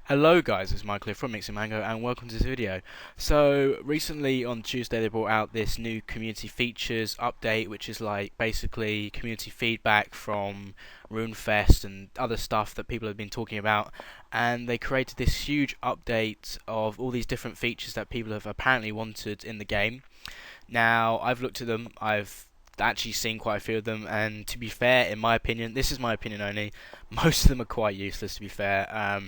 Hello guys, it's Michael here from Mixing Mango and welcome to this video. So recently on Tuesday they brought out this new community features update, which is like basically community feedback from Runefest and other stuff that people have been talking about, and they created this huge update of all these different features that people have apparently wanted in the game. Now I've looked at them, I've actually seen quite a few of them, and to be fair, in my opinion, this is my opinion only, most of them are quite useless to be fair.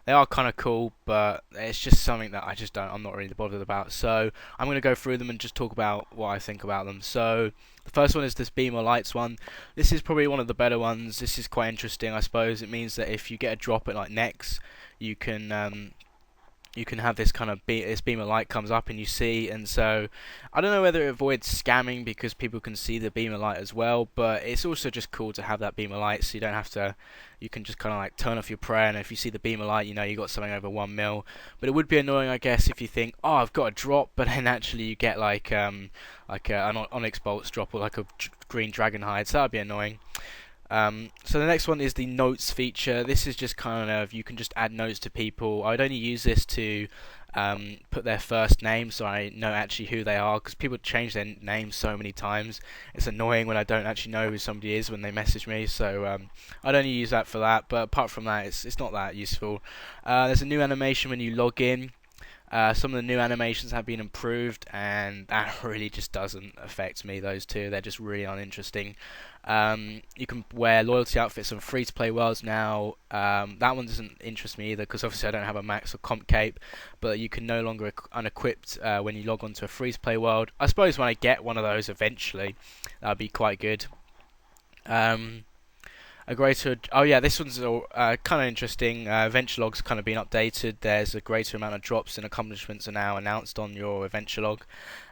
They are kind of cool, but it's just something that I'm not really bothered about. So I'm going to go through them and just talk about what I think about them. So the first one is this beam of lights one. This is probably one of the better ones. This is quite interesting, I suppose. It means that if you get a drop at like next, you can have this kind of this beam of light comes up and you see, and so I don't know whether it avoids scamming because people can see the beam of light as well, but it's also just cool to have that beam of light so you don't have to, you can just kind of like turn off your prayer, and if you see the beam of light you know you got something over 1 mil. But it would be annoying, I guess, if you think, oh, I've got a drop, but then actually you get an onyx bolts drop or like a green dragon hide, so that would be annoying. So the next one is the notes feature. This is just kind of, you can just add notes to people. I would only use this to put their first name so I know actually who they are, because people change their names so many times. It's annoying when I don't actually know who somebody is when they message me, so I'd only use that for that, but apart from that it's not that useful. There's a new animation when you log in. Some of the new animations have been improved, and that really just doesn't affect me, those two. They're just really uninteresting. You can wear loyalty outfits on free-to-play worlds now. That one doesn't interest me either, because obviously I don't have a max or comp cape, but you can no longer unequipped when you log onto a free-to-play world. I suppose when I get one of those eventually, that would be quite good. A greater, oh yeah, this one's kind of interesting. Adventure log's kind of been updated. There's a greater amount of drops and accomplishments are now announced on your adventure log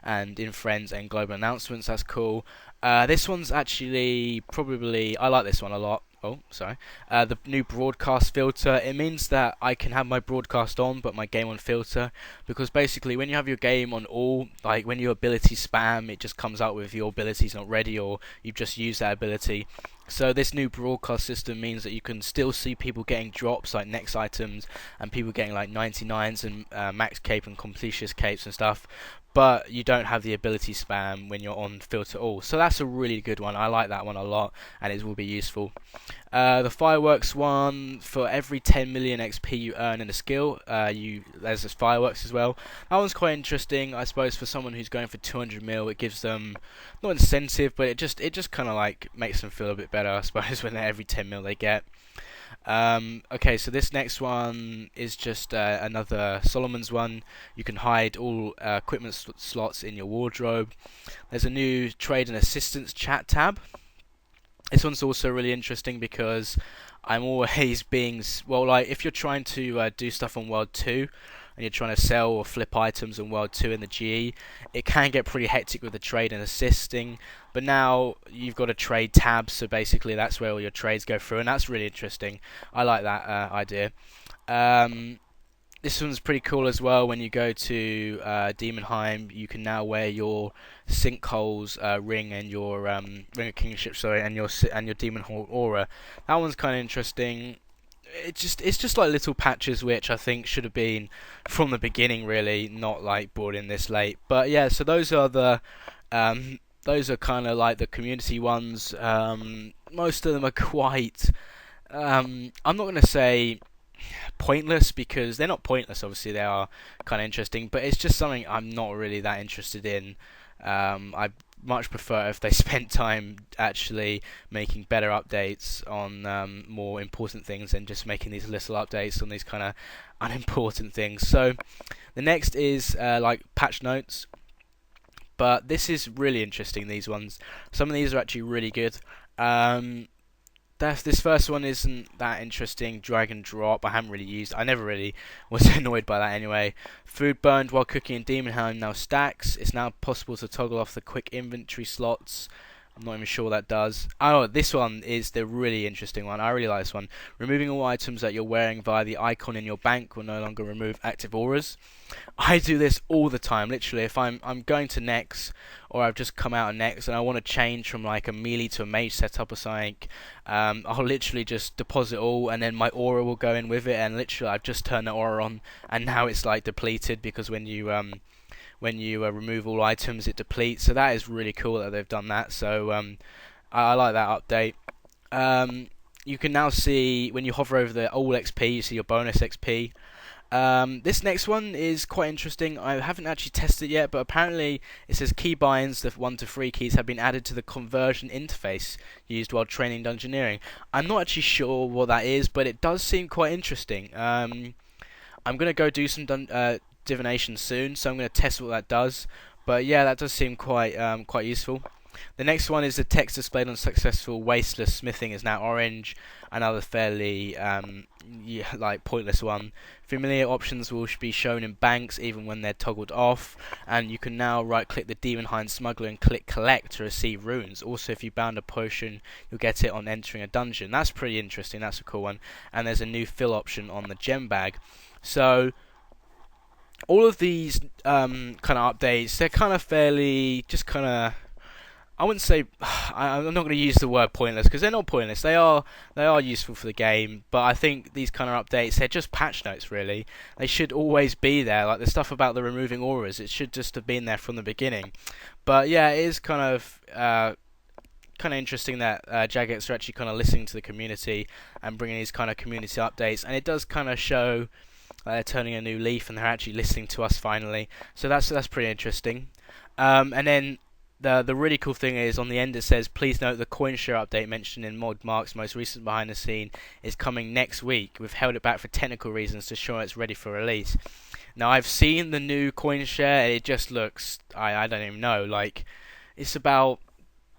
and in friends and global announcements. That's cool. This one's actually probably, I like this one a lot. Oh, sorry. The new broadcast filter. It means that I can have my broadcast on, but my game on filter. Because basically, when you have your game on all, like when your ability spam, it just comes out with your ability's not ready, or you've just used that ability. So this new broadcast system means that you can still see people getting drops like next items, and people getting like 99s and max cape and completist capes and stuff, but you don't have the ability spam when you're on filter all. So that's a really good one. I like that one a lot, and it will be useful. The fireworks one, for every 10 million XP you earn in a skill, there's this fireworks as well. That one's quite interesting, I suppose, for someone who's going for 200 mil. It gives them not incentive, but it just kind of like makes them feel a bit better, I suppose, when every 10 mil they get. Okay, so this next one is just another Solomon's one. You can hide all equipment slots in your wardrobe. There's a new trade and assistance chat tab. This one's also really interesting because I'm always being, well, like if you're trying to do stuff on World 2 and you're trying to sell or flip items on World 2 in the GE, it can get pretty hectic with the trade and assisting, but now you've got a trade tab, so basically that's where all your trades go through, and that's really interesting. I like that idea. This one's pretty cool as well. When you go to Demonheim, you can now wear your Sinkholes ring and your ring of kingship, sorry, and your Demon Hall aura. That one's kind of interesting. It's just like little patches which I think should have been from the beginning, really, not like brought in this late. But yeah, so those are kind of like the community ones. Most of them are quite. I'm not going to say pointless, because they're not pointless, obviously they are kind of interesting, but it's just something I'm not really that interested in. I much prefer if they spent time actually making better updates on more important things than just making these little updates on these kind of unimportant things. So the next is like patch notes, but this is really interesting, these ones. Some of these are actually really good. This first one isn't that interesting. Drag and drop. I haven't really used. I never really was annoyed by that anyway. Food burned while cooking in Demon Helm now stacks. It's now possible to toggle off the quick inventory slots I'm not even sure what that does. Oh, this one is the really interesting one. I really like this one. Removing all items that you're wearing via the icon in your bank will no longer remove active auras. I do this all the time. Literally, if I'm going to Nex, or I've just come out of Nex and I want to change from like a melee to a mage setup or something, I'll literally just deposit all, and then my aura will go in with it. And literally, I've just turned the aura on, and now it's like depleted because when you remove all items, it depletes. So that is really cool that they've done that. So I like that update. You can now see when you hover over the all XP, you see your bonus XP. This next one is quite interesting. I haven't actually tested it yet, but apparently it says key binds, the 1 to 3 keys, have been added to the conversion interface used while training dungeoneering. I'm not actually sure what that is, but it does seem quite interesting. I'm going to go do some divination soon, so I'm going to test what that does. But yeah, that does seem quite useful. The next one is the text displayed on successful wasteless smithing is now orange. Another fairly like pointless one. Familiar options will be shown in banks even when they're toggled off, and you can now right click the Demon Hind Smuggler and click collect to receive runes. Also, if you bound a potion, you'll get it on entering a dungeon. That's pretty interesting. That's a cool one. And there's a new fill option on the gem bag. So all of these kind of updates, they're kind of fairly just kind of, I wouldn't say, I'm not going to use the word pointless because they're not pointless. They are useful for the game, but I think these kind of updates, they're just patch notes really. They should always be there. Like the stuff about the removing auras, it should just have been there from the beginning. But yeah, it is kind of interesting that Jagex are actually kind of listening to the community and bringing these kind of community updates, and it does kind of show they're turning a new leaf and they're actually listening to us finally. So that's pretty interesting. And then the really cool thing is on the end it says, please note the coin share update mentioned in Mod Mark's most recent behind the scene is coming next week. We've held it back for technical reasons to ensure it's ready for release. Now I've seen the new coin share and it just looks, I don't even know, like it's about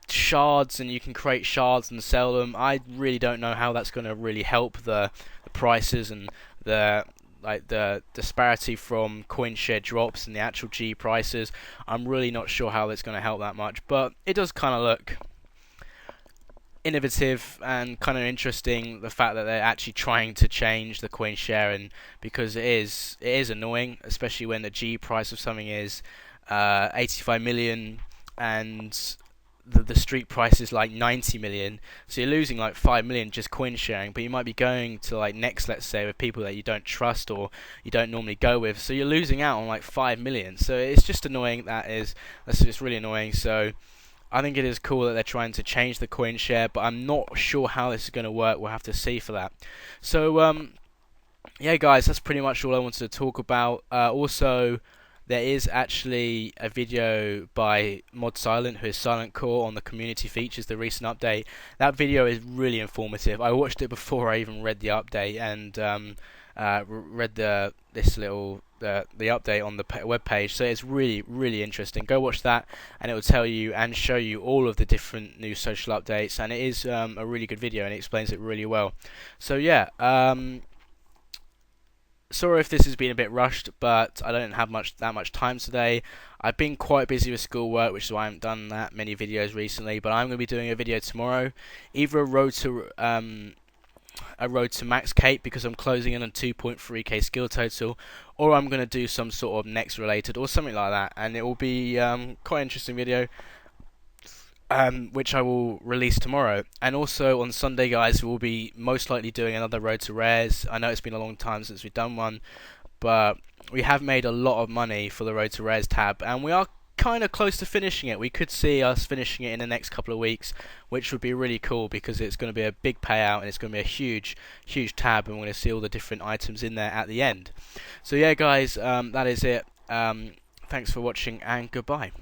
shards and you can create shards and sell them. I really don't know how that's going to really help the prices and the disparity from coin share drops and the actual G prices. I'm really not sure how that's going to help that much, but it does kind of look innovative and kind of interesting, the fact that they're actually trying to change the coin share, and because it is annoying, especially when the G price of something is 85 million and the street price is like 90 million, so you're losing like 5 million just coin sharing, but you might be going to like Next, let's say, with people that you don't trust or you don't normally go with, so you're losing out on like 5 million. So it's just annoying. That's just really annoying. So I think it is cool that they're trying to change the coin share, but I'm not sure how this is going to work. We'll have to see for that. So yeah guys, that's pretty much all I wanted to talk about. Also, there is actually a video by Mod Silent, who is Silent Core, on the community features, the recent update. That video is really informative. I watched it before I even read the update, and read the update on the web page. So it's really interesting. Go watch that, and it will tell you and show you all of the different new social updates. And it is a really good video, and it explains it really well. So yeah. Sorry if this has been a bit rushed, but I don't have that much time today. I've been quite busy with schoolwork, which is why I haven't done that many videos recently. But I'm going to be doing a video tomorrow, either a road to max cape, because I'm closing in on 2.3k skill total, or I'm going to do some sort of next related or something like that, and it will be quite an interesting video. Which I will release tomorrow. And also on Sunday, guys, we'll be most likely doing another Road to Rares. I know it's been a long time since we've done one, but we have made a lot of money for the Road to Rares tab, and we are kind of close to finishing it. We could see us finishing it in the next couple of weeks, which would be really cool because it's going to be a big payout and it's going to be a huge tab, and we're going to see all the different items in there at the end. So yeah, guys, that is it. Thanks for watching, and goodbye.